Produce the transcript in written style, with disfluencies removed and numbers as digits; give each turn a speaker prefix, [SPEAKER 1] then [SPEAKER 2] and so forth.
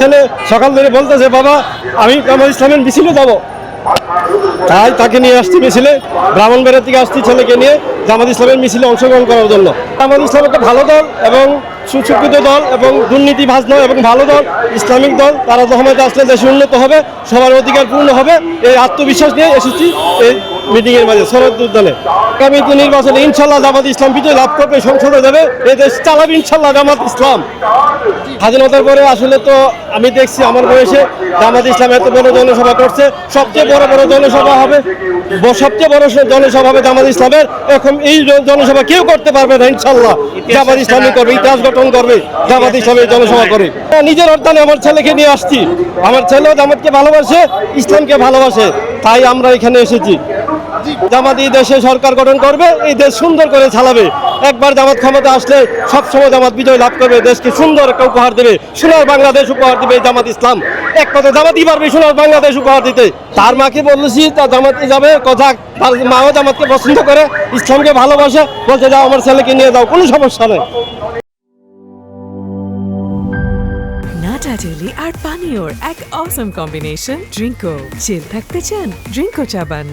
[SPEAKER 1] ছেলে সকাল ধরে বলতেছে বাবা আমি জামাত ইসলামের মিছিলে যাব, তাই তাকে নিয়ে আসছি মিছিলে। ব্রাহ্মণবাড়িয়া থেকে আসছি ছেলেকে নিয়ে জামাত ইসলামের মিছিলে অংশগ্রহণ করার জন্য। জামাত ইসলাম একটা ভালো দল এবং সুশিক্ষিত দল এবং দুর্নীতিবাজ নয় এবং ভালো দল, ইসলামিক দল। তারা ক্ষমতায় আসলে দেশে উন্নত হবে, সবার অধিকার পূর্ণ হবে, এই আত্মবিশ্বাস নিয়ে এসেছি এই মিটিংয়ের মাঝে শরৎ উদ্যানে। আগামী নির্বাচনে ইনশাল্লাহ জামাত ইসলাম বিজয় লাভ করবে, সংসদে যাবে, এই দেশ চালাবে ইনশাল্লাহ জামাত ইসলাম। স্বাধীনতার পরে আসলে তো আমি দেখছি আমার বয়সে জামাত ইসলাম এত বড় জনসভা করছে, সবচেয়ে বড় জনসভা হবে, সবচেয়ে বড় জনসভা হবে জামাত ইসলামের। এখন এই জনসভা কেউ করতে পারবে না ইনশাল্লাহ, জামাত ইসলামই করবে, ইতিহাস গঠন করবে জামাত ইসলামের জনসভা করে। নিজের অর্থানে আমার ছেলেকে নিয়ে আসছি, আমার ছেলেও জামাতকে ভালোবাসে, ইসলামকে ভালোবাসে, তাই আমরা এখানে এসেছি। জামাত এই দেশে সরকার গঠন করবে, এই দেশ সুন্দর করে চালাবে। একবার জামাত ক্ষমতা আসলে সবসময় জামাত বিজয় লাভ করবে, দেশকে সুন্দর একটা উপহার দেবে, সোনার বাংলাদেশ উপহার দিবে জামাত ইসলাম। এক কথা জামাতই পারবে সোনার বাংলাদেশ উপহার দিতে। তার মাকে বলেছি তা জামাতে যাবে, কথা তার মাও জামাতকে পছন্দ করে, ইসলামকে ভালোবাসে, বলছে যাও আমার ছেলেকে নিয়ে যাও, কোনো সমস্যা নেই।
[SPEAKER 2] নাটা ডেলি আর পানীয়র এক অসম কম্বিনেশন ড্রিঙ্কো। চিল থাকতে চান ড্রিঙ্কো চাবান।